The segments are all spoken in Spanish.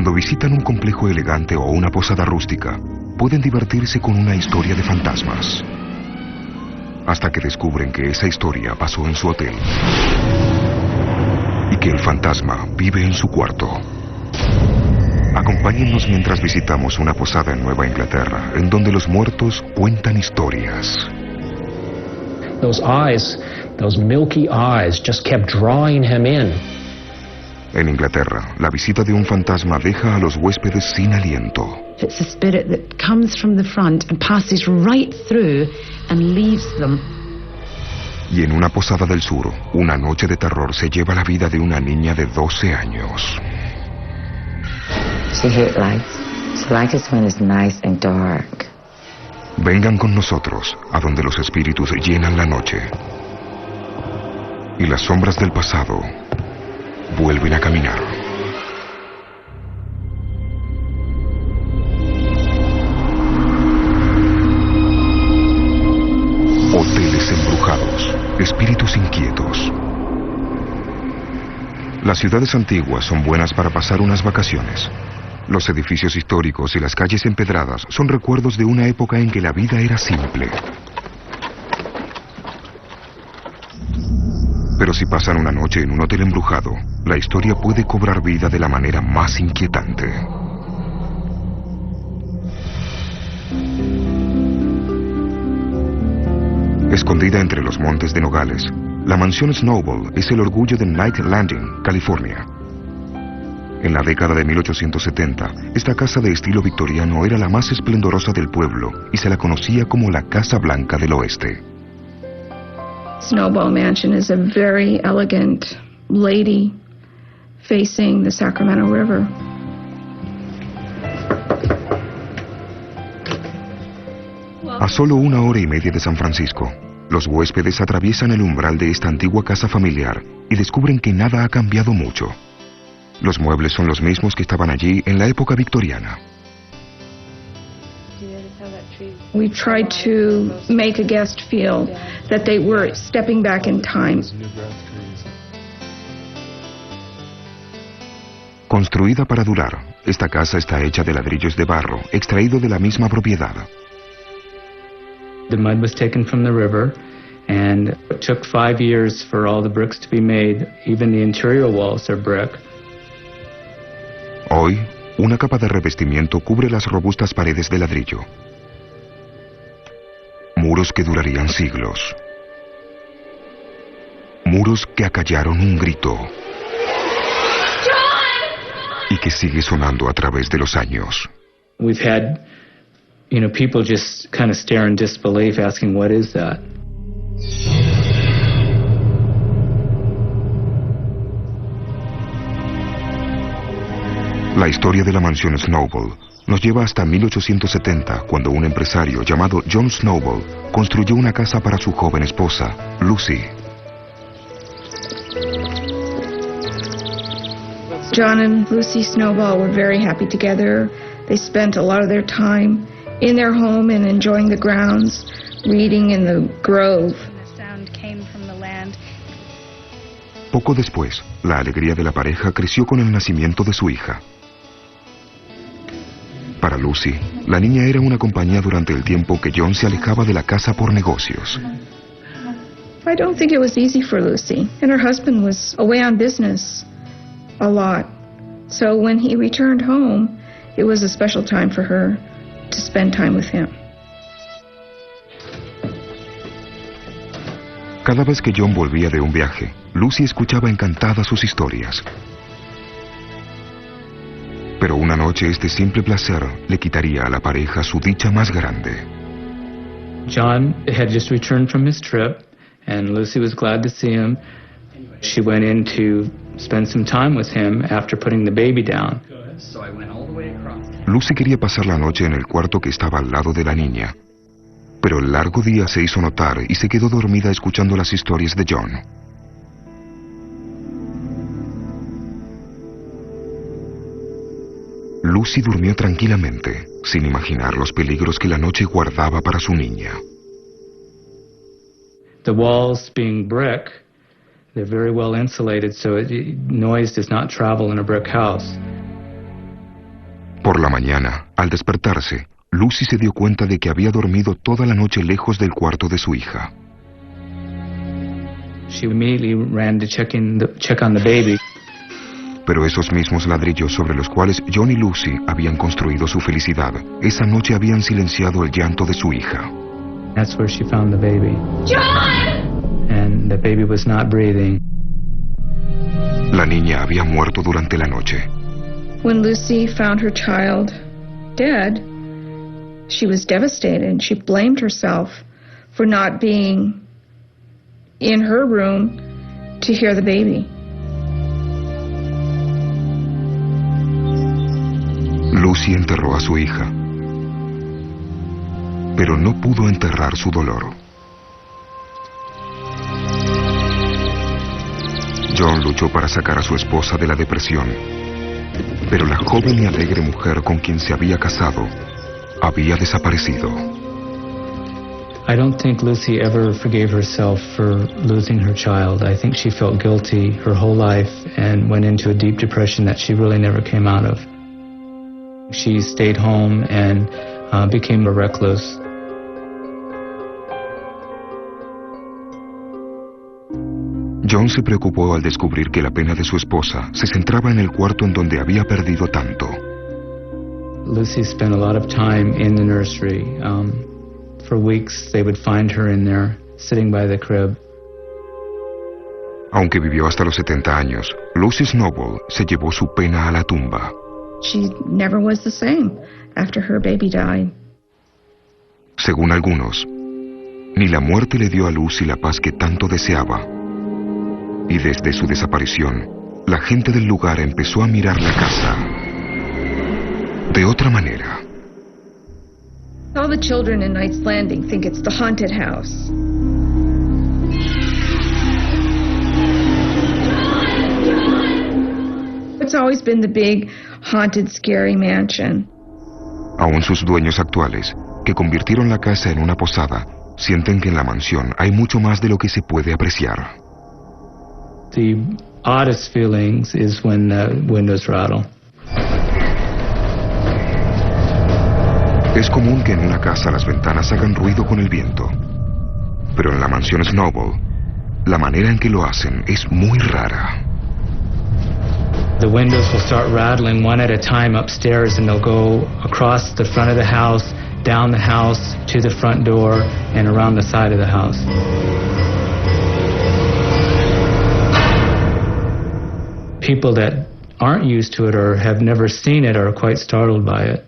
Cuando visitan un complejo elegante o una posada rústica, pueden divertirse con una historia de fantasmas. Hasta que descubren que esa historia pasó en su hotel. Y que el fantasma vive en su cuarto. Acompáñennos mientras visitamos una posada en Nueva Inglaterra, en donde los muertos cuentan historias. Those eyes, those milky eyes, just kept drawing him in. En Inglaterra, la visita de un fantasma deja a los huéspedes sin aliento. It's a spirit that comes from the front and passes right through and leaves them. Y en una posada del sur, una noche de terror se lleva la vida de una niña de 12 años. She hates lights. She likes it when it's nice and dark. Vengan con nosotros, a donde los espíritus llenan la noche. Y las sombras del pasado vuelven a caminar. Hoteles embrujados, espíritus inquietos. Las ciudades antiguas son buenas para pasar unas vacaciones. Los edificios históricos y las calles empedradas son recuerdos de una época en que la vida era simple. Pero si pasan una noche en un hotel embrujado, la historia puede cobrar vida de la manera más inquietante. Escondida entre los montes de Nogales, la mansión Snowball es el orgullo de Night Landing, California. En la década de 1870, esta casa de estilo victoriano era la más esplendorosa del pueblo y se la conocía como la Casa Blanca del Oeste. Snowball Mansion is a very elegant lady facing the Sacramento River. A solo 1 hora y media de San Francisco, los huéspedes atraviesan el umbral de esta antigua casa familiar y descubren que nada ha cambiado mucho. Los muebles son los mismos que estaban allí en la época victoriana. We tried to make a guest feel that they were stepping back in time. Construida para durar, esta casa está hecha de ladrillos de barro, extraído de la misma propiedad. The mud was taken from the river, and it took 5 years for all the bricks to be made. Even the interior walls are brick. Hoy, una capa de revestimiento cubre las robustas paredes de ladrillo. Muros que durarían siglos. Muros que acallaron un grito. Y que sigue sonando a través de los años. We've had, people just kind of stare in disbelief, asking, what is that? La historia de la mansión Snowball nos lleva hasta 1870, cuando un empresario llamado John Snowball construyó una casa para su joven esposa, Lucy. John and Lucy Snowball were very happy together. They spent a lot of their time in their home and enjoying the grounds, reading in the grove. Poco después, la alegría de la pareja creció con el nacimiento de su hija. Para Lucy, la niña era una compañía durante el tiempo que John se alejaba de la casa por negocios. I don't think it was easy for Lucy, and her husband was away on business a lot. So when he returned home, it was a special time for her to spend time with him. Cada vez que John volvía de un viaje, Lucy escuchaba encantada sus historias. Pero una noche este simple placer le quitaría a la pareja su dicha más grande. John had just returned from his trip, and Lucy was glad to see him. She went in to spend some time with him after putting the baby down. Lucy quería pasar la noche en el cuarto que estaba al lado de la niña. Pero el largo día se hizo notar y se quedó dormida escuchando las historias de John. Lucy durmió tranquilamente, sin imaginar los peligros que la noche guardaba para su niña. The walls being brick, they're very well insulated, so noise does not travel in a brick house. Por la mañana, al despertarse, Lucy se dio cuenta de que había dormido toda la noche lejos del cuarto de su hija. She immediately ran to check on the baby. Pero esos mismos ladrillos sobre los cuales John y Lucy habían construido su felicidad, esa noche habían silenciado el llanto de su hija. That's where she found the baby. John! And the baby was not breathing. La niña había muerto durante la noche. When Lucy found her child dead, she was devastated. She blamed herself for not being in her room to hear the baby. Lucy enterró a su hija, pero no pudo enterrar su dolor. John luchó para sacar a su esposa de la depresión, pero la joven y alegre mujer con quien se había casado había desaparecido. I don't think Lucy ever forgave herself for losing her child. I think she felt guilty her whole life and went into a deep depression that she really never came out of. She stayed home and became a recluse. John se preocupó al descubrir que la pena de su esposa se centraba en el cuarto en donde había perdido tanto. Lucy spent a lot of time in the nursery. For weeks they would find her in there, sitting by the crib. Aunque vivió hasta los 70 años, Lucy Snowball se llevó su pena a la tumba. She never was the same after her baby died. Según algunos, ni la muerte le dio a Lucy la paz que tanto deseaba. Y desde su desaparición, la gente del lugar empezó a mirar la casa de otra manera. All the children in Knight's Landing think it's the haunted house. It's always been the big, haunted, scary mansion. Aún sus dueños actuales, que convirtieron la casa en una posada, sienten que en la mansión hay mucho más de lo que se puede apreciar. The oddest feelings is when the windows rattle. Es común que en una casa las ventanas hagan ruido con el viento. Pero en la mansión Snowball, la manera en que lo hacen es muy rara. The windows will start rattling one at a time upstairs, and they'll go across the front of the house, down the house, to the front door, and around the side of the house. People that aren't used to it or have never seen it are quite startled by it.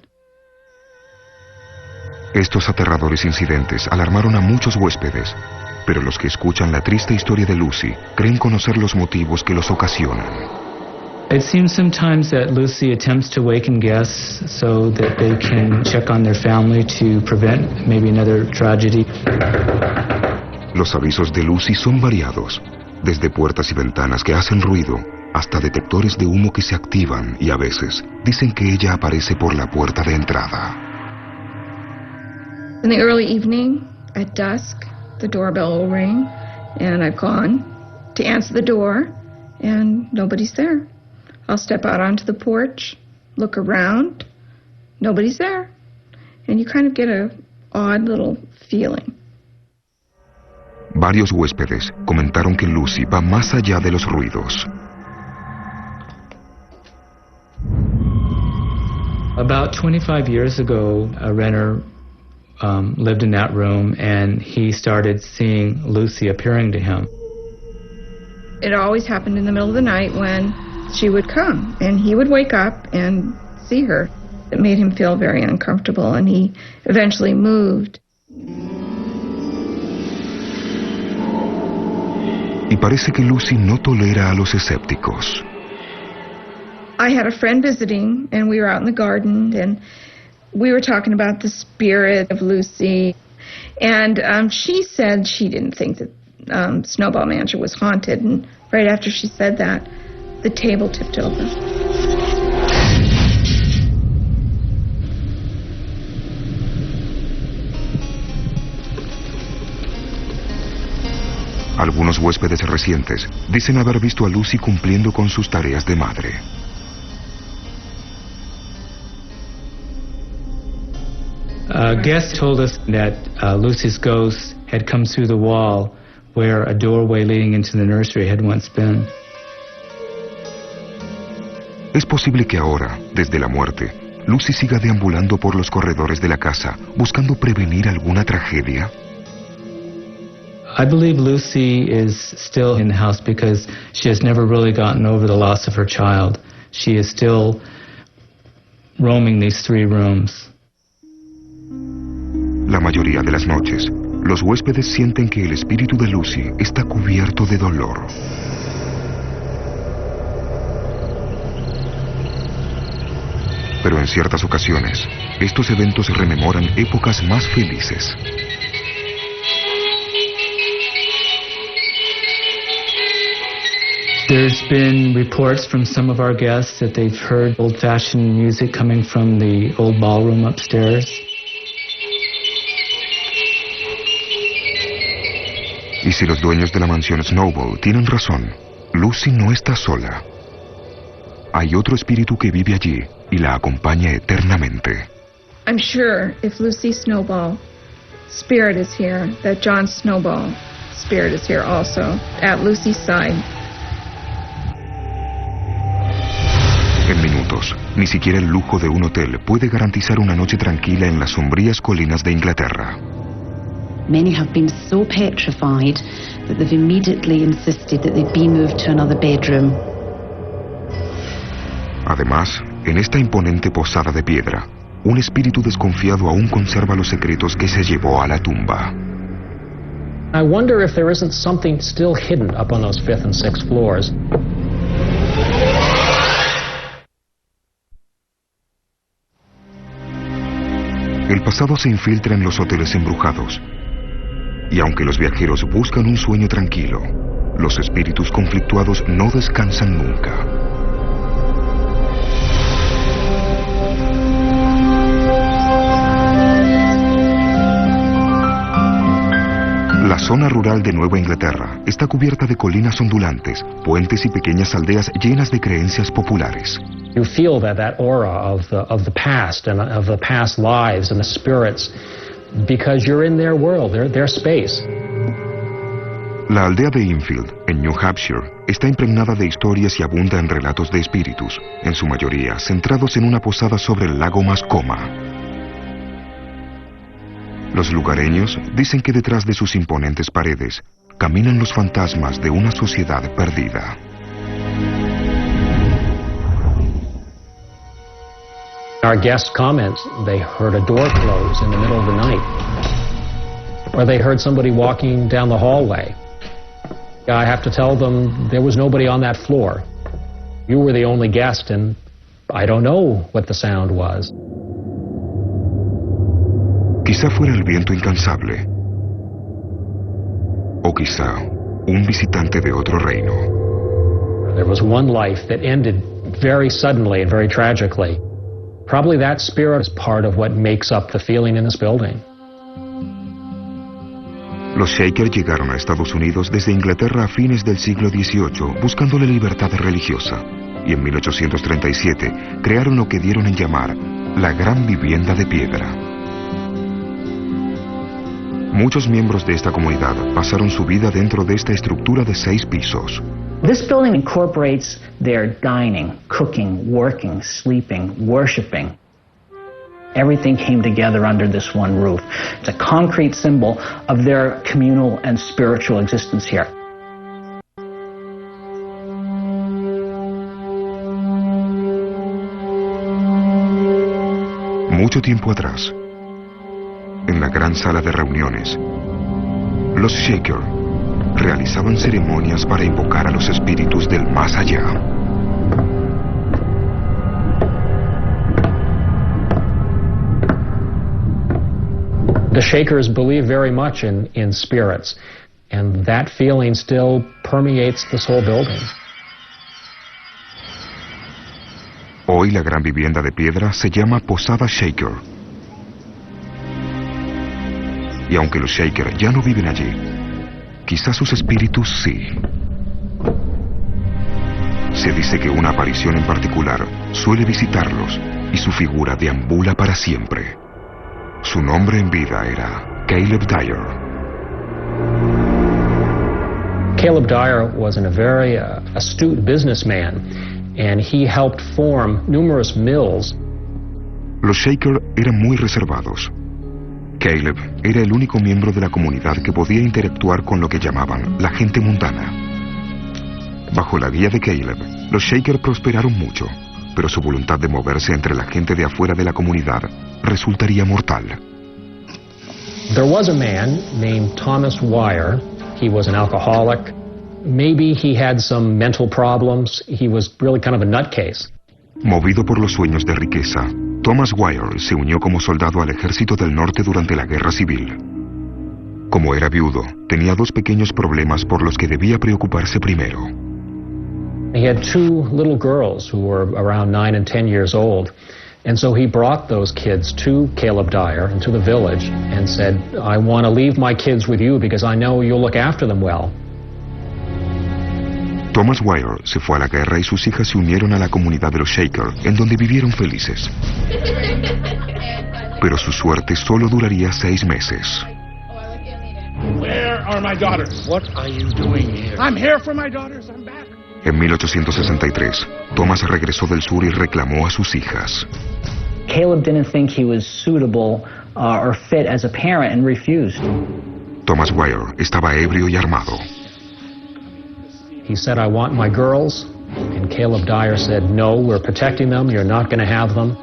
Estos aterradores incidentes alarmaron a muchos huéspedes, pero los que escuchan la triste historia de Lucy creen conocer los motivos que los ocasionan. It seems sometimes that Lucy attempts to waken guests so that they can check on their family to prevent maybe another tragedy. Los avisos de Lucy son variados, desde puertas y ventanas que hacen ruido hasta detectores de humo que se activan y a veces dicen que ella aparece por la puerta de entrada. In the early evening, at dusk, the doorbell will ring, and I've gone to answer the door, and nobody's there. I'll step out onto the porch, look around, nobody's there. And you kind of get a odd little feeling. Varios huéspedes comentaron que Lucy va más allá de los ruidos. About 25 years ago, a renter lived in that room, and he started seeing Lucy appearing to him. It always happened in the middle of the night when she would come, and he would wake up and see her. It made him feel very uncomfortable, and he eventually moved. Y parece que Lucy no tolera a los escépticos. I had a friend visiting, and we were out in the garden, and we were talking about the spirit of Lucy. And she said she didn't think that Snowball Mansion was haunted. And right after she said that, the table tipped over. Algunos huéspedes recientes dicen haber visto a Lucy cumpliendo con sus tareas de madre. Guests told us that Lucy's ghost had come through the wall where a doorway leading into the nursery had once been. Es posible que ahora, desde la muerte, Lucy siga deambulando por los corredores de la casa, buscando prevenir alguna tragedia. I believe Lucy is still in the house because she has never really gotten over the loss of her child. She is still roaming these 3 rooms. La mayoría de las noches, los huéspedes sienten que el espíritu de Lucy está cubierto de dolor. Pero en ciertas ocasiones, estos eventos rememoran épocas más felices. There's been reports from some of our guests that they've heard old-fashioned music coming from the old ballroom upstairs. Y si los dueños de la mansión Snowball tienen razón, Lucy no está sola. Hay otro espíritu que vive allí y la acompaña eternamente. I'm sure if Lucy Snowball spirit is here, that John Snowball spirit is here also, at Lucy's side. En minutos, ni siquiera el lujo de un hotel puede garantizar una noche tranquila en las sombrías colinas de Inglaterra. Many have been so petrified that they've immediately insisted that they be moved to another bedroom. Además, en esta imponente posada de piedra, un espíritu desconfiado aún conserva los secretos que se llevó a la tumba. I wonder if there isn't something still hidden up on those 5th and 6th floors. El pasado se infiltra en los hoteles embrujados. Y aunque los viajeros buscan un sueño tranquilo, los espíritus conflictuados no descansan nunca. La zona rural de Nueva Inglaterra está cubierta de colinas ondulantes, puentes y pequeñas aldeas llenas de creencias populares. You feel that aura of the past and of the past lives and the spirits because you're in their world, their space. La aldea de Enfield, en New Hampshire, está impregnada de historias y abunda en relatos de espíritus, en su mayoría centrados en una posada sobre el lago Mascoma. Los lugareños dicen que detrás de sus imponentes paredes caminan los fantasmas de una sociedad perdida. Our guests comment they heard a door close in the middle of the night, or they heard somebody walking down the hallway. I have to tell them there was nobody on that floor. You were the only guest, and I don't know what the sound was. Quizá fuera el viento incansable, o quizá un visitante de otro reino. There was one life that ended very suddenly and very tragically. Probably that spirit is part of what makes up the feeling in this building. Los Shaker llegaron a Estados Unidos desde Inglaterra a fines del siglo XVIII buscando la libertad religiosa, y en 1837 crearon lo que dieron en llamar la Gran Vivienda de Piedra. Muchos miembros de esta comunidad pasaron su vida dentro de esta estructura de 6 pisos. This building incorporates their dining, cooking, working, sleeping, worshiping. Everything came together under this one roof. It's a concrete symbol of their communal and spiritual existence here. Mucho tiempo atrás, en la gran sala de reuniones, los Shaker realizaban ceremonias para invocar a los espíritus del más allá. The Shakers believe very much in spirits, and that feeling still permeates this whole building. Hoy la gran vivienda de piedra se llama Posada Shaker. Y aunque los Shaker ya no viven allí, quizás sus espíritus sí. Se dice que una aparición en particular suele visitarlos y su figura deambula para siempre. Su nombre en vida era Caleb Dyer. Caleb Dyer was a very astute businessman, and he helped form numerous mills. Los Shaker eran muy reservados. Caleb era el único miembro de la comunidad que podía interactuar con lo que llamaban la gente mundana. Bajo la guía de Caleb, los Shaker prosperaron mucho, pero su voluntad de moverse entre la gente de afuera de la comunidad resultaría mortal. There was a man named Thomas Wire. He was an alcoholic. Maybe he had some mental problems. He was really kind of a nutcase. Movido por los sueños de riqueza, Thomas Wire se unió como soldado al ejército del norte durante la guerra civil. Como era viudo, tenía dos pequeños problemas por los que debía preocuparse primero. He had two little girls who were around 9 and 10 years old. And so he brought those kids to Caleb Dyer and to the village and said, I want to leave my kids with you because I know you'll look after them well. Thomas Wire se fue a la guerra y sus hijas se unieron a la comunidad de los Shaker, en donde vivieron felices. Pero su suerte solo duraría 6 meses. Where are my daughters? What are you doing here? I'm here for my daughters. I'm back. En 1863, Thomas regresó del sur y reclamó a sus hijas. Caleb didn't think he was suitable or fit as a parent and refused. Thomas Wire estaba ebrio y armado. He said, I want my girls. And Caleb Dyer said, no, we're protecting them. You're not going to have them.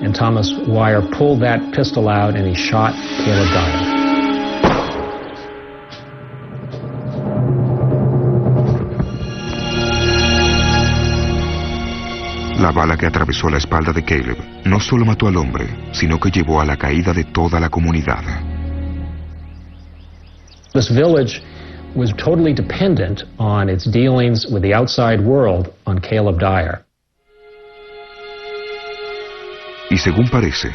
And Thomas Wire pulled that pistol out and he shot Caleb Dyer. La bala que atravesó la espalda de Caleb no solo mató al hombre, sino que llevó a la caída de toda la comunidad. This village was totally dependent on its dealings with the outside world on Caleb Dyer. Y según parece,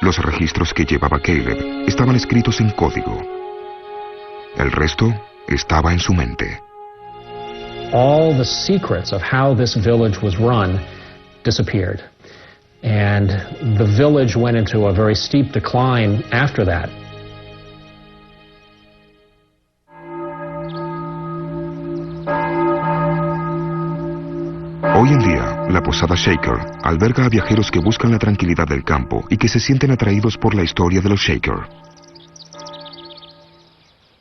los registros que llevaba Caleb estaban escritos en código. El resto estaba en su mente. All the secrets of how this village was run disappeared. And the village went into a very steep decline after that. Hoy en día, la posada Shaker alberga a viajeros que buscan la tranquilidad del campo y que se sienten atraídos por la historia de los Shaker.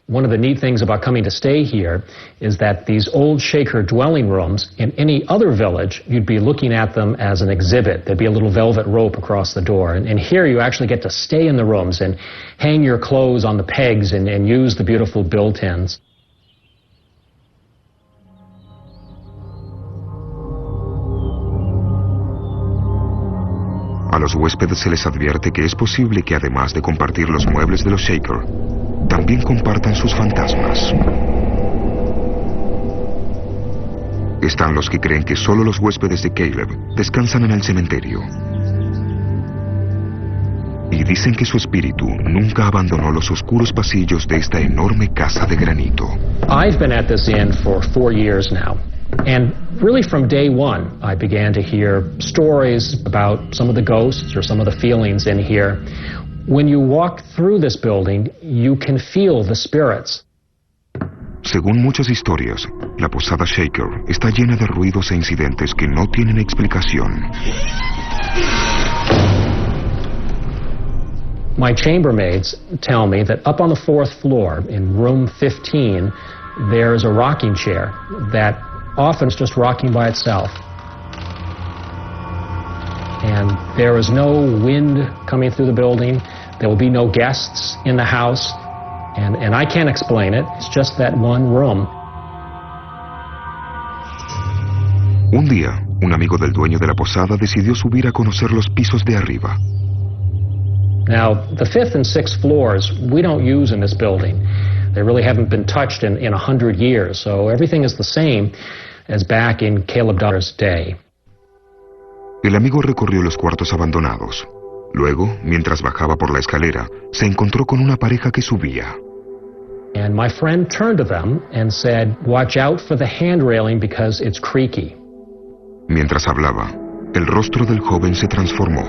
One of the neat things about coming to stay here is that these old Shaker dwelling rooms, in any other village, you'd be looking at them as an exhibit. There'd be a little velvet rope across the door. And here you actually get to stay in the rooms and hang your clothes on the pegs and use the beautiful built-ins. A los huéspedes se les advierte que es posible que además de compartir los muebles de los Shaker, también compartan sus fantasmas. Están los que creen que solo los huéspedes de Caleb descansan en el cementerio. Y dicen que su espíritu nunca abandonó los oscuros pasillos de esta enorme casa de granito. I've been at this inn for 4 years now. And really from day one, I began to hear stories about some of the ghosts or some of the feelings in here. When you walk through this building, you can feel the spirits. Según muchas historias, la posada Shaker está llena de ruidos e incidentes que no tienen explicación. My chambermaids tell me that up on the 4th floor, in room 15, there's a rocking chair that often is just rocking by itself. And there is no wind coming through the building. There will be no guests in the house. And I can't explain it. It's just that one room. Un día, un amigo del dueño de la posada decidió subir a conocer los pisos de arriba. Now, the 5th and 6th floors, we don't use in this building. They really haven't been touched in 100 years, so everything is the same as back in Caleb Dyer's day. El amigo recorrió los cuartos abandonados. Luego, mientras bajaba por la escalera, se encontró con una pareja que subía. And my friend turned to them and said, "Watch out for the hand railing because it's creaky." Mientras hablaba, el rostro del joven se transformó.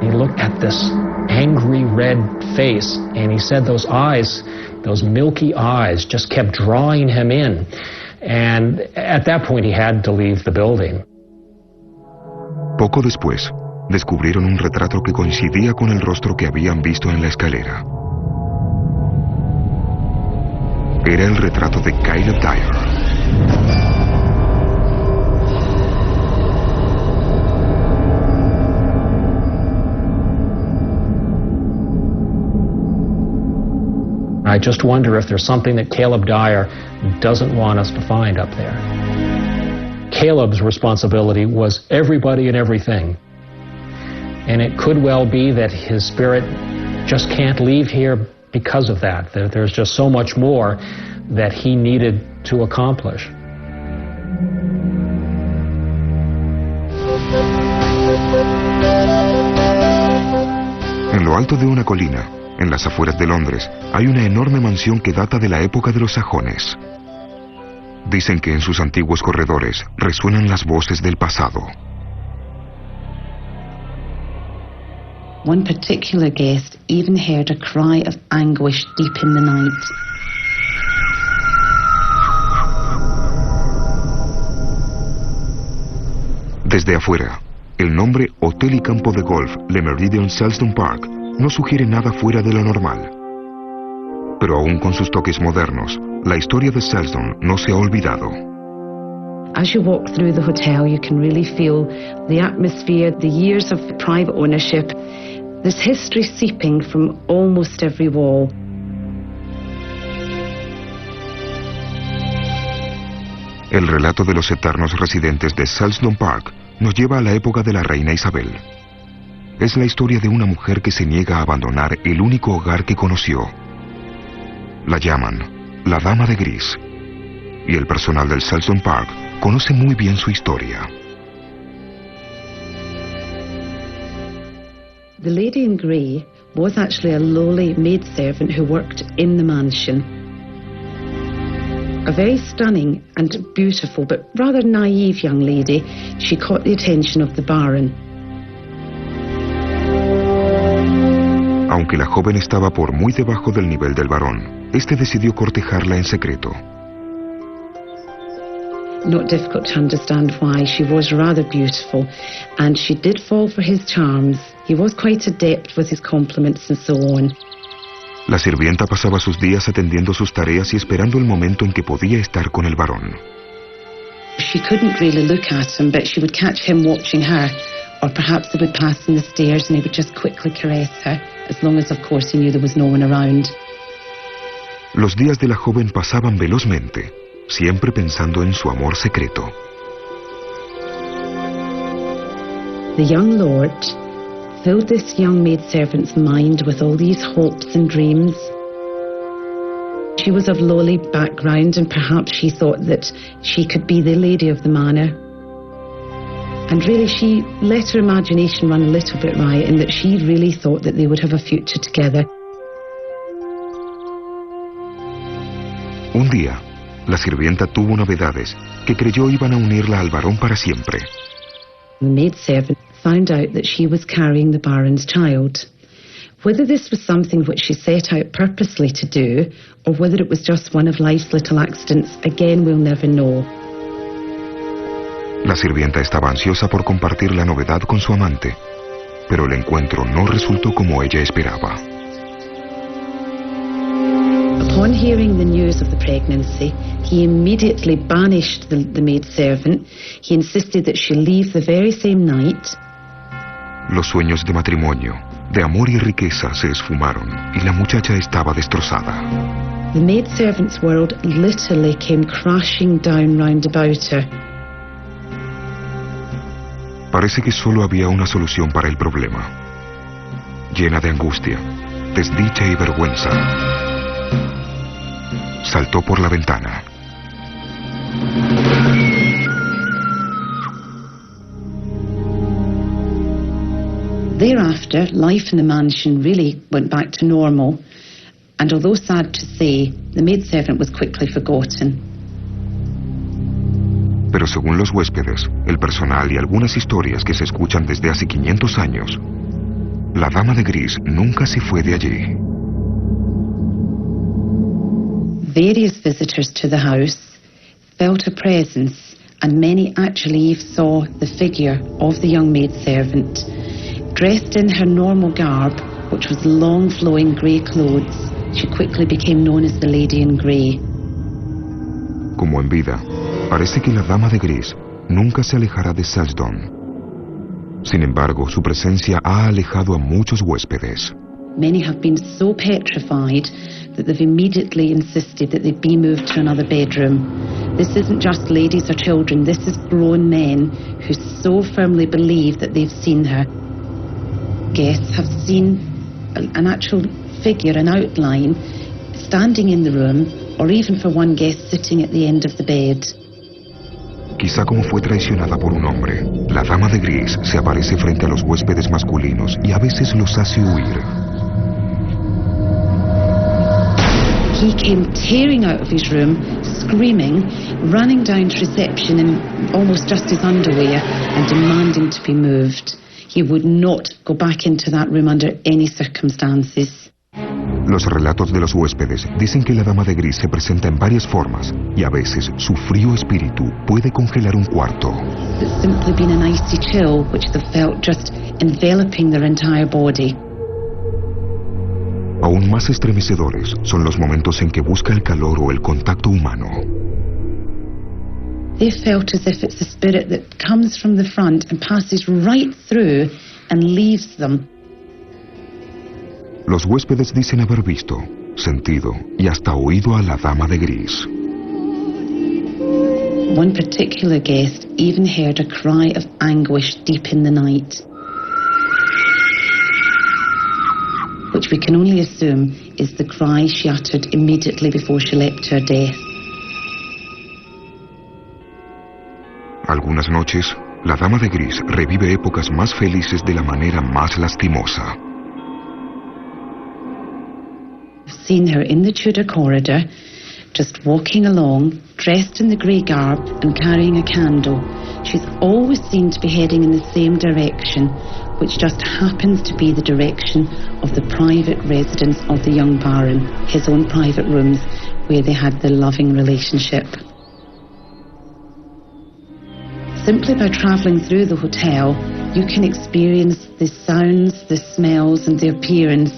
He looked at this angry red face, and he said those eyes, those milky eyes, just kept drawing him in. And at that point he had to leave the building. Poco después, descubrieron un retrato que coincidía con el rostro que habían visto en la escalera. Era el retrato de Caleb Dyer. I just wonder if there's something that Caleb Dyer doesn't want us to find up there. Caleb's responsibility was everybody and everything. And it could well be that his spirit just can't leave here because of that. There's just so much more that he needed to accomplish. En lo alto de una colina, en las afueras de Londres, hay una enorme mansión que data de la época de los sajones. Dicen que en sus antiguos corredores resuenan las voces del pasado. One particular guest even heard a cry of anguish deep in the night. Desde afuera, el nombre Hotel y Campo de Golf Le Méridien Selsdon Park no sugiere nada fuera de lo normal. Pero aún con sus toques modernos, la historia de Selsdon no se ha olvidado. As you walk through the hotel, you can really feel the atmosphere, the years of private ownership. There's history seeping from almost every wall. El relato de los eternos residentes de Selsdon Park nos lleva a la época de la reina Isabel. Es la historia de una mujer que se niega a abandonar el único hogar que conoció. La llaman la Dama de Gris, y el personal del Selsdon Park conoce muy bien su historia. The lady in grey was actually a lowly maidservant who worked in the mansion. A very stunning and beautiful but rather naive young lady, she caught the attention of the Baron. Aunque la joven estaba por muy debajo del nivel del barón, este decidió cortejarla en secreto. Not difficult to understand why. She was rather beautiful, and she did fall for his charms. He was quite adept with his compliments and so on. La sirvienta pasaba sus días atendiendo sus tareas y esperando el momento en que podía estar con el varón. She couldn't really look at him, but she would catch him watching her, or perhaps they would pass in the stairs and he would just quickly caress her, as long as, of course, he knew there was no one around. Los días de la joven pasaban velozmente, siempre pensando en su amor secreto. The young lord filled this young maidservant's mind with all these hopes and dreams. She was of lowly background, and perhaps she thought that she could be the lady of the manor. And really she let her imagination run a little bit riot, in that she really thought that they would have a future together. Un día, la sirvienta tuvo novedades que creyó iban a unirla al varón para siempre. The maidservant found out that she was carrying the Baron's child. Whether this was something which she set out purposely to do, or whether it was just one of life's little accidents, again we'll never know. La sirvienta estaba ansiosa por compartir la novedad con su amante, pero el encuentro no resultó como ella esperaba. Upon hearing the news of the pregnancy, he immediately banished the maidservant. He insisted that she leave the very same night. Los sueños de matrimonio, de amor y riqueza se esfumaron y la muchacha estaba destrozada. The maidservant's world literally came crashing down round about her. Parece que solo había una solución para el problema. Llena de angustia, desdicha y vergüenza, saltó por la ventana. Thereafter, life in the mansion really went back to normal, and although sad to say, the maidservant was quickly forgotten. Pero según los huéspedes, el personal y algunas historias que se escuchan desde hace 500 años, La dama de gris nunca se fue de allí. Various visitors to the house felt a presence, and many actually saw the figure of the young maidservant, dressed in her normal garb, which was long flowing grey clothes. She quickly became known as the Lady in Grey. Como en vida, parece que la dama de gris nunca se alejará de Selsdon. Sin embargo, su presencia ha alejado a muchos huéspedes. Many have been so petrified that they've immediately insisted that they be moved to another bedroom. This isn't just ladies or children, this is grown men who so firmly believe that they've seen her. Guests have seen an actual figure, an outline, standing in the room, or even for one guest sitting at the end of the bed. Quizá como fue traicionada por un hombre, la dama de gris se aparece frente a los huéspedes masculinos y a veces los hace huir. He came tearing out of his room, screaming, running down to reception in almost just his underwear and demanding to be moved. He would not go back into that room under any circumstances. Los relatos de los huéspedes dicen que la dama de gris se presenta en varias formas y a veces su frío espíritu puede congelar un cuarto. It's simply been an icy chill which they felt just enveloping their entire body. Aún más estremecedores son los momentos en que busca el calor o el contacto humano. They felt as if it's a spirit that comes from the front and passes right through and leaves them. Los huéspedes dicen haber visto, sentido y hasta oído a la dama de gris. One particular guest even heard a cry of anguish deep in the night, which we can only assume is the cry she uttered immediately before she leapt to her death. Algunas noches, la dama de gris revive épocas más felices de la manera más lastimosa. I've seen her in the Tudor corridor, just walking along, dressed in the grey garb and carrying a candle. She's always seen to be heading in the same direction, which just happens to be the direction of the private residence of the young Baron, his own private rooms where they had their loving relationship. Simply by travelling through the hotel, you can experience the sounds, the smells and the appearance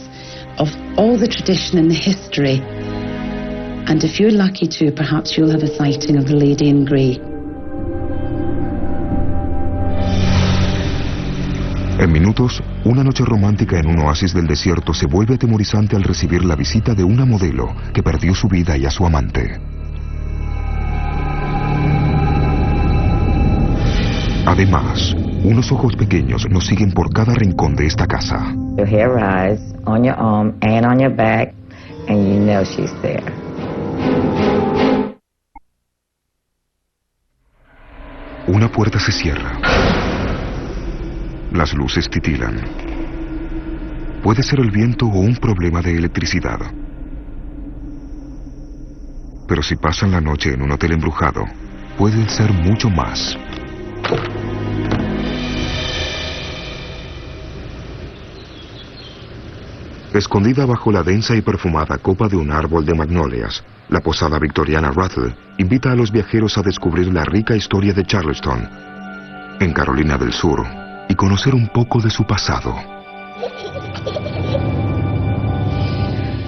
of all the tradition and the history. And if you're lucky too, perhaps you'll have a sighting of the Lady in Grey. En minutos, una noche romántica en un oasis del desierto se vuelve atemorizante al recibir la visita de una modelo que perdió su vida y a su amante. Además, unos ojos pequeños nos siguen por cada rincón de esta casa. Your hair rise on your arm and on your back, and you know she's there. Una puerta se cierra. Las luces titilan. Puede ser el viento o un problema de electricidad. Pero si pasan la noche en un hotel embrujado, puede ser mucho más. Escondida bajo la densa y perfumada copa de un árbol de magnolias, la posada victoriana Rattle invita a los viajeros a descubrir la rica historia de Charleston, en Carolina del Sur, y conocer un poco de su pasado.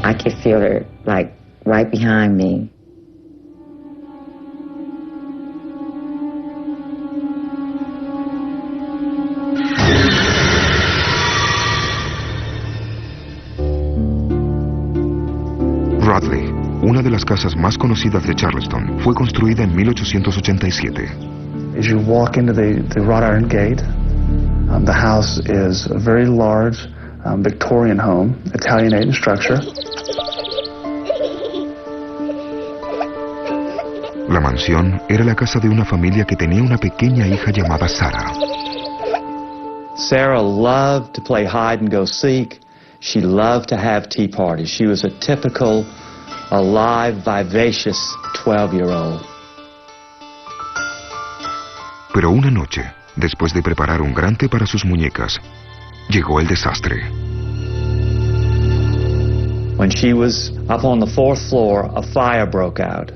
I can feel her, like, right behind me. Radley, una de las casas más conocidas de Charleston, fue construida en 1887. As you walk into the wrought iron gate, the house is a very large Victorian home, Italianate in structure. La mansión era la casa de una familia que tenía una pequeña hija llamada Sarah. Sarah loved to play hide and go seek. She loved to have tea parties. She was a typical, alive, vivacious 12-year-old. Pero una noche, después de preparar un gran té para sus muñecas, llegó el desastre. When she was up on the 4th floor, a fire broke out.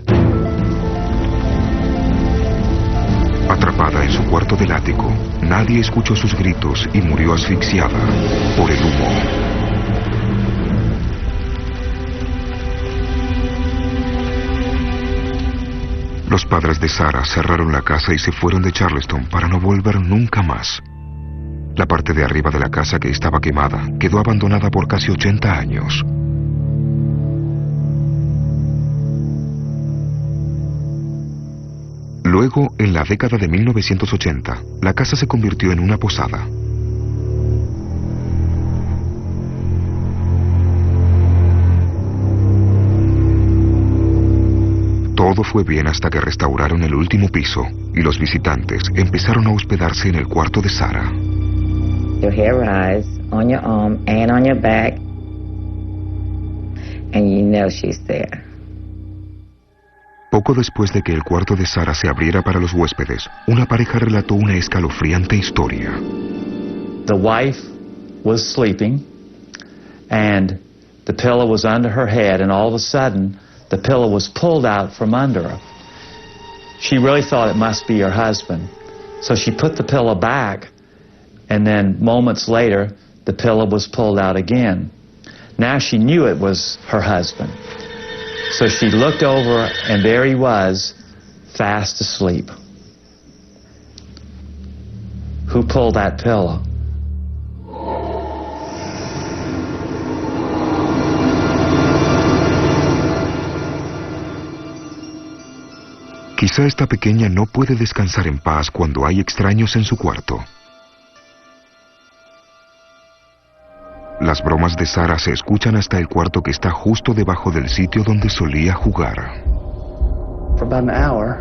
Atrapada en su cuarto del ático, nadie escuchó sus gritos y murió asfixiada por el humo. Los padres de Sarah cerraron la casa y se fueron de Charleston para no volver nunca más. La parte de arriba de la casa que estaba quemada quedó abandonada por casi 80 años. Luego, en la década de 1980, la casa se convirtió en una posada. Todo fue bien hasta que restauraron el último piso y los visitantes empezaron a hospedarse en el cuarto de Sarah. Your hair rise on your arm and on your back, and you know she's there. Poco después de que el cuarto de Sarah se abriera para los huéspedes, una pareja relató una escalofriante historia. The wife was sleeping, and the pillow was under her head, and all of a sudden, the pillow was pulled out from under her. She really thought it must be her husband. So she put the pillow back, and then moments later, the pillow was pulled out again. Now she knew it was her husband. So she looked over, and there he was, fast asleep. Who pulled that pillow? Quizá esta pequeña no puede descansar en paz cuando hay extraños en su cuarto. Las bromas de Sarah se escuchan hasta el cuarto que está justo debajo del sitio donde solía jugar. For about an hour,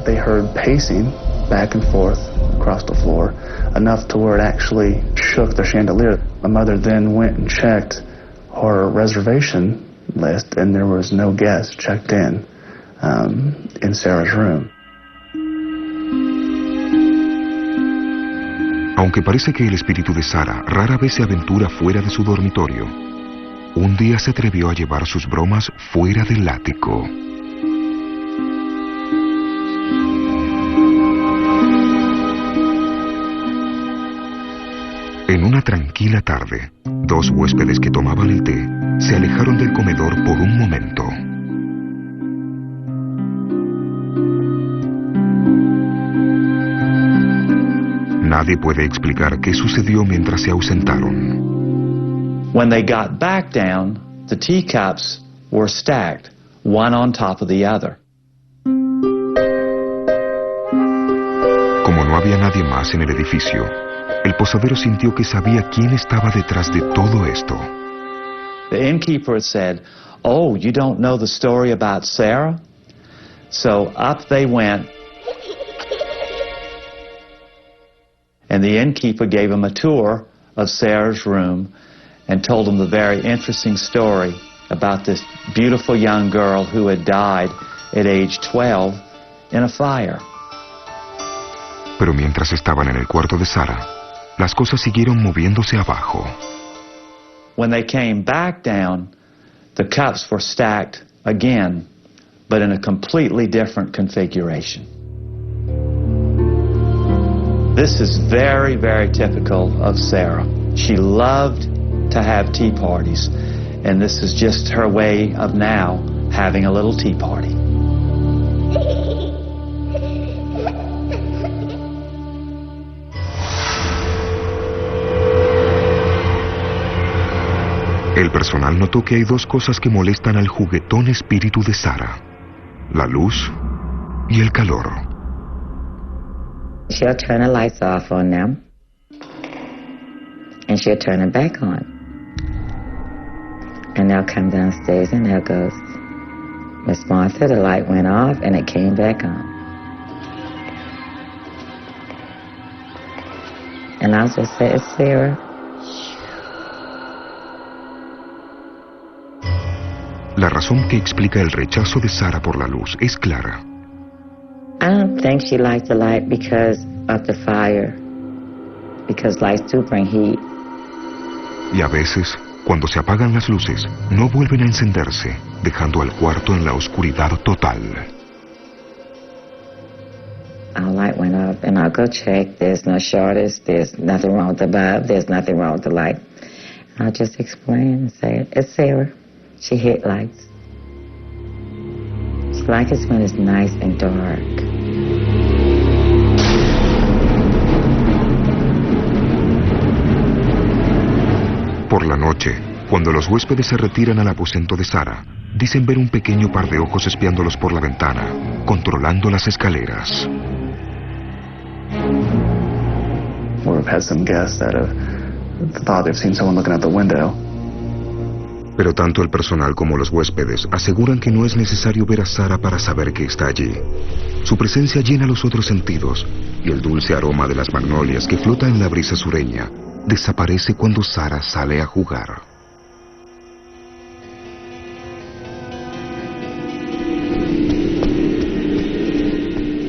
they heard pacing back and forth across the floor, enough to where it actually shook the chandelier. My mother then went and checked her reservation list, and there was no guest checked in Sarah's room. Aunque parece que el espíritu de Sarah rara vez se aventura fuera de su dormitorio, un día se atrevió a llevar sus bromas fuera del ático. En una tranquila tarde, dos huéspedes que tomaban el té se alejaron del comedor por un momento. Nadie puede explicar qué sucedió mientras se ausentaron. When they got back down, the teacups were stacked, one on top of the other. Como no había nadie más en el edificio, el posadero sintió que sabía quién estaba detrás de todo esto. The innkeeper said, "Oh, you don't know the story about Sarah?" So up they went, and the innkeeper gave him a tour of Sarah's room and told him the very interesting story about this beautiful young girl who had died at age 12 in a fire. Pero mientras estaban en el cuarto de Sarah, las cosas siguieron moviéndose abajo. When they came back down, the cups were stacked again, but in a completely different configuration. This is very, very typical of Sarah. She loved to have tea parties, and this is just her way of now having a little tea party. El personal notó que hay dos cosas que molestan al juguetón espíritu de Sarah: la luz y el calor. She'll turn the lights off on them, and she'll turn them back on. And they'll come downstairs and they'll go, "Miss Martha, the light went off and it came back on." And I'll just say, "It's Sarah." La razón que explica el rechazo de Sarah por la luz es clara. I don't think she likes the light because of the fire. Because lights do bring heat. Y a veces, cuando se apagan las luces, no vuelven a encenderse, dejando al cuarto en la oscuridad total. Our light went up, and I'll go check. There's no shortage. There's nothing wrong with the bulb. There's nothing wrong with the light. I'll just explain and say, it's Sarah. She hit lights. She likes it when it's nice and dark. Por la noche, cuando los huéspedes se retiran al aposento de Sarah, dicen ver un pequeño par de ojos espiándolos por la ventana, controlando las escaleras. We've had some guests that have thought they've seen someone looking out the window. Pero tanto el personal como los huéspedes aseguran que no es necesario ver a Sarah para saber que está allí. Su presencia llena los otros sentidos, y el dulce aroma de las magnolias que flota en la brisa sureña desaparece cuando Sarah sale a jugar.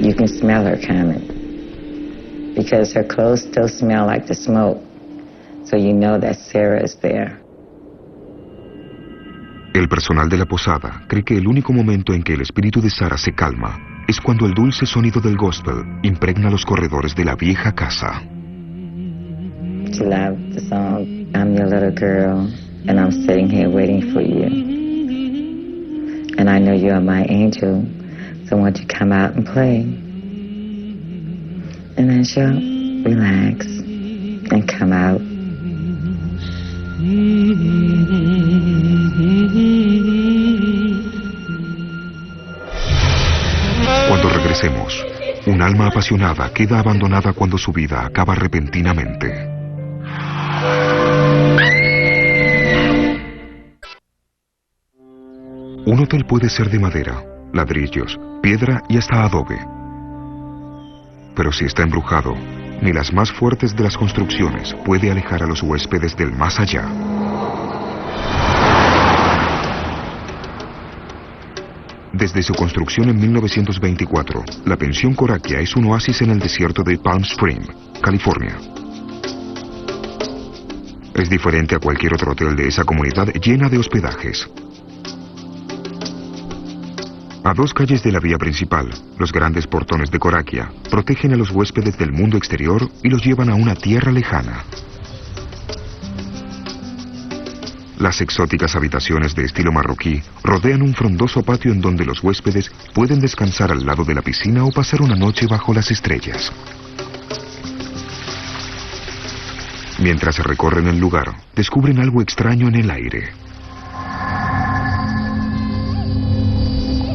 You can smell her coming because her clothes still smell like the smoke, so you know that Sarah is there. El personal de la posada cree que el único momento en que el espíritu de Sarah se calma es cuando el dulce sonido del gospel impregna los corredores de la vieja casa. She loved the song, I'm your little girl, and I'm sitting here waiting for you. And I know you are my angel, so won't you come out and play? And then she'll relax and come out. Cuando regresemos, un alma apasionada queda abandonada cuando su vida acaba repentinamente. Un hotel puede ser de madera, ladrillos, piedra y hasta adobe. Pero si está embrujado, ni las más fuertes de las construcciones puede alejar a los huéspedes del más allá. Desde su construcción en 1924, la pensión Coraquia es un oasis en el desierto de Palm Springs, California. Es diferente a cualquier otro hotel de esa comunidad llena de hospedajes. A 2 calles de la vía principal, los grandes portones de Coraquia protegen a los huéspedes del mundo exterior y los llevan a una tierra lejana. Las exóticas habitaciones de estilo marroquí rodean un frondoso patio en donde los huéspedes pueden descansar al lado de la piscina o pasar una noche bajo las estrellas. Mientras recorren el lugar, descubren algo extraño en el aire.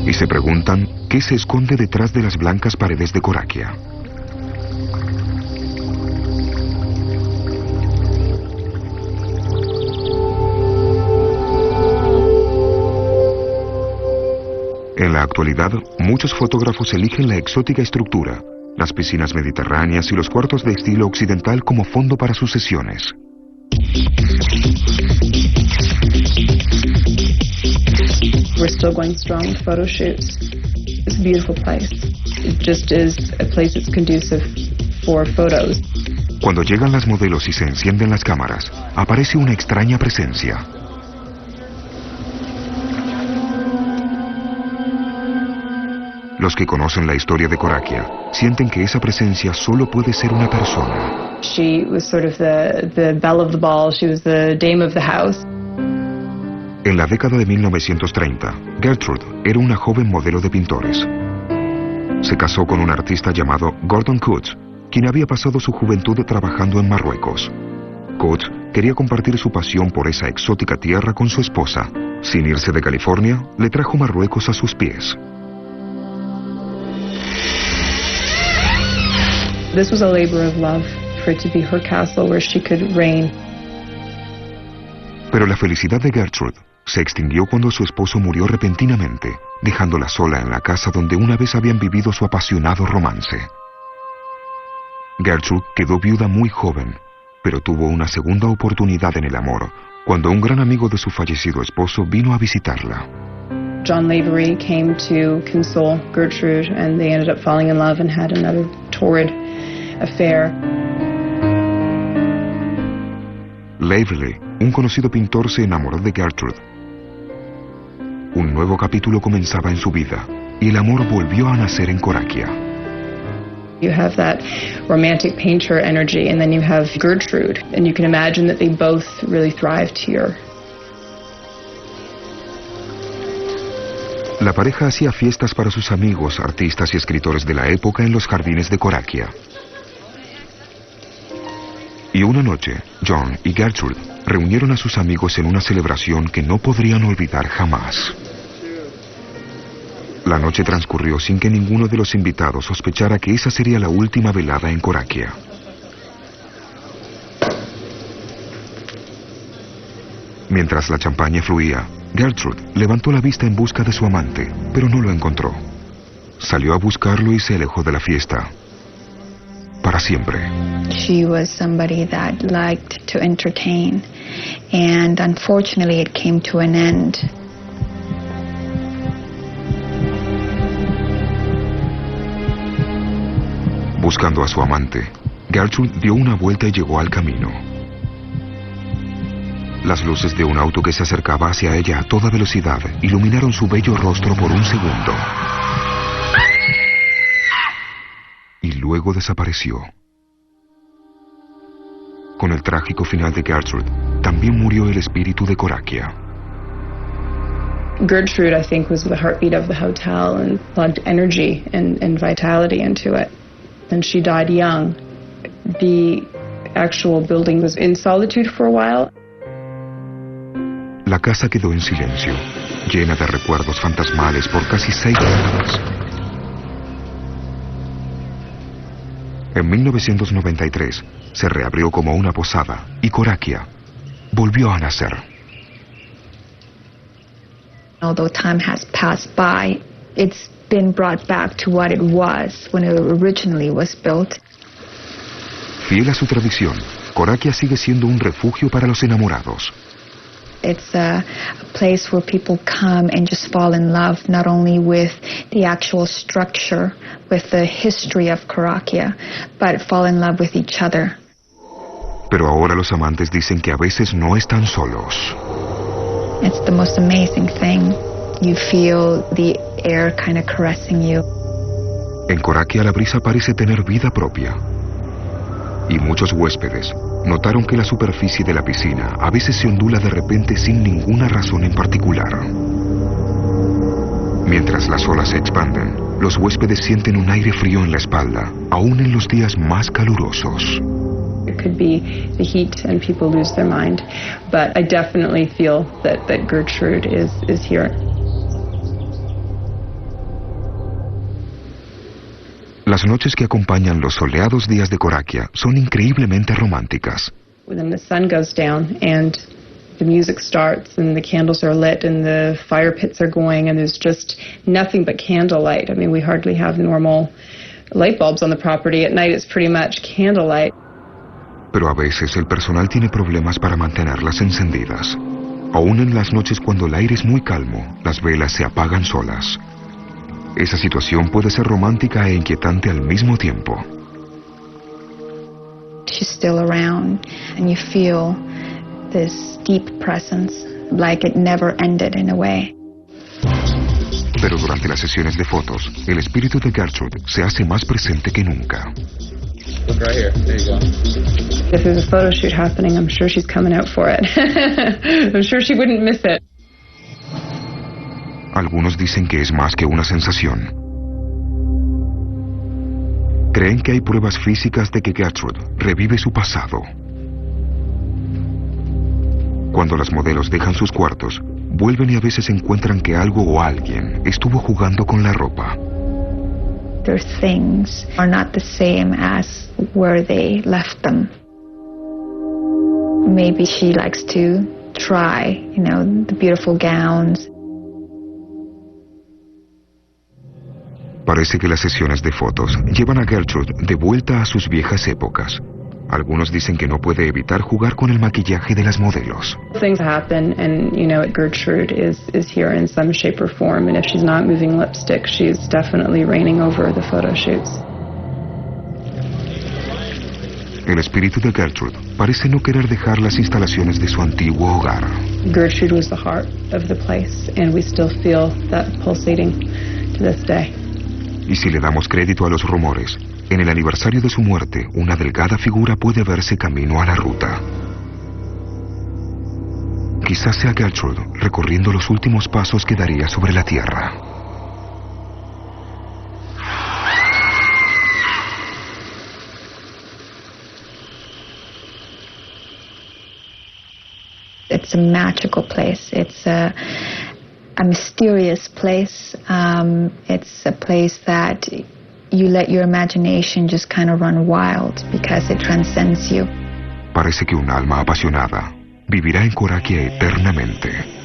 Y se preguntan qué se esconde detrás de las blancas paredes de Coraquia. En la actualidad, muchos fotógrafos eligen la exótica estructura, las piscinas mediterráneas y los cuartos de estilo occidental como fondo para sus sesiones. We're still going strong with photo shoots. It's a beautiful place. It just is a place that's conducive for photos. Cuando llegan las modelos y se encienden las cámaras, aparece una extraña presencia. Los que conocen la historia de Coraquia sienten que esa presencia solo puede ser una persona. She was sort of the belle of the ball. She was the dame of the house. En la década de 1930, Gertrude era una joven modelo de pintores. Se casó con un artista llamado Gordon Coates, quien había pasado su juventud trabajando en Marruecos. Coates quería compartir su pasión por esa exótica tierra con su esposa. Sin irse de California, le trajo Marruecos a sus pies. This was a labor of love for it to be her castle where she could reign. Pero la felicidad de Gertrude se extinguió cuando su esposo murió repentinamente, dejándola sola en la casa donde una vez habían vivido su apasionado romance. Gertrude quedó viuda muy joven, pero tuvo una segunda oportunidad en el amor, cuando un gran amigo de su fallecido esposo vino a visitarla. John Lavery came to console Gertrude, and they ended up falling in love and had another torrid affair. Lively, un conocido pintor, se enamoró de Gertrude. Un nuevo capítulo comenzaba en su vida y el amor volvió a nacer en Coraquia. You have that romantic painter energy, and then you have Gertrude, and you can imagine that they both really thrived here. La pareja hacía fiestas para sus amigos, artistas y escritores de la época en los jardines de Coraquia. Y una noche, John y Gertrude reunieron a sus amigos en una celebración que no podrían olvidar jamás. La noche transcurrió sin que ninguno de los invitados sospechara que esa sería la última velada en Coraquia. Mientras la champaña fluía, Gertrude levantó la vista en busca de su amante, pero no lo encontró. Salió a buscarlo y se alejó de la fiesta. Para siempre. She was somebody that liked to entertain, and unfortunately it came to an end. Buscando a su amante, Gertrude dio una vuelta y llegó al camino. Las luces de un auto que se acercaba hacia ella a toda velocidad iluminaron su bello rostro por un segundo. Y luego desapareció. Con el trágico final de Gertrude, también murió el espíritu de Coraquia. Gertrude, I think, was the heartbeat of the hotel and plugged energy and vitality into it. And she died young. The actual building was in solitude for a while. La casa quedó en silencio, llena de recuerdos fantasmales por casi 6 décadas. En 1993 se reabrió como una posada y Coraquia volvió a nacer. Although time has passed by, it's been brought back to what it was when it originally was built. Fiel a su tradición, Coraquia sigue siendo un refugio para los enamorados. It's a place where people come and just fall in love, not only with the actual structure, with the history of Coraquia, but fall in love with each other. Pero ahora los amantes dicen que a veces no están solos. It's the most amazing thing. You feel the air kind of caressing you. En Coraquia la brisa parece tener vida propia. Y muchos huéspedes notaron que la superficie de la piscina a veces se ondula de repente sin ninguna razón en particular. Mientras las olas se expanden, los huéspedes sienten un aire frío en la espalda, aún en los días más calurosos. It could be the heat and people lose their mind, but I definitely feel that Gertrude is here. Las noches que acompañan los soleados días de Coraquia son increíblemente románticas. When the sun goes down and the music starts and the candles are lit and the fire pits are going and there's just nothing but candlelight. I mean, we hardly have normal light bulbs on the property. At night it's pretty much candlelight. Pero a veces el personal tiene problemas para mantenerlas encendidas. Aún en las noches cuando el aire es muy calmo, las velas se apagan solas. Esa situación puede ser romántica e inquietante al mismo tiempo. She's still around, and you feel this deep presence, like it never ended in a way. Pero durante las sesiones de fotos, el espíritu de Gertrude se hace más presente que nunca. Look right here. There you go. If there's a photo shoot happening, I'm sure she's coming out for it. I'm sure she wouldn't miss it. Algunos dicen que es más que una sensación. Creen que hay pruebas físicas de que Gertrude revive su pasado. Cuando las modelos dejan sus cuartos, vuelven y a veces encuentran que algo o alguien estuvo jugando con la ropa. Their things are not the same as where they left them. Maybe she likes to try, the beautiful gowns. Parece que las sesiones de fotos llevan a Gertrude de vuelta a sus viejas épocas. Algunos dicen que no puede evitar jugar con el maquillaje de las modelos. Things happen and, Gertrude is here in some shape or form, and if she's not moving lipstick, she's definitely reigning over the photo shoots. El espíritu de Gertrude parece no querer dejar las instalaciones de su antiguo hogar. Gertrude was the heart of the place, and we still feel that pulsating to this day. Y si le damos crédito a los rumores, en el aniversario de su muerte, una delgada figura puede verse camino a la ruta. Quizás sea Gertrude recorriendo los últimos pasos que daría sobre la tierra. It's a magical place. It's a mysterious place. It's a place that you let your imagination just kind of run wild because it transcends you. Parece que un alma apasionada vivirá en Coraquia eternamente.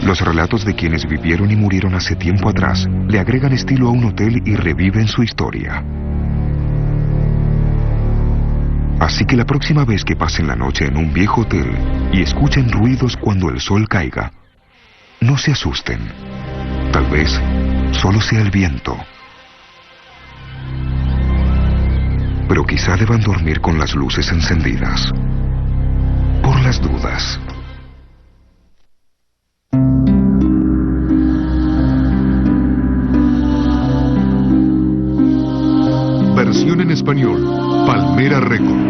Los relatos de quienes vivieron y murieron hace tiempo atrás le agregan estilo a un hotel y reviven su historia. Así que la próxima vez que pasen la noche en un viejo hotel y escuchen ruidos cuando el sol caiga, no se asusten. Tal vez solo sea el viento. Pero quizá deban dormir con las luces encendidas. Por las dudas. Versión en español, Palmera Records.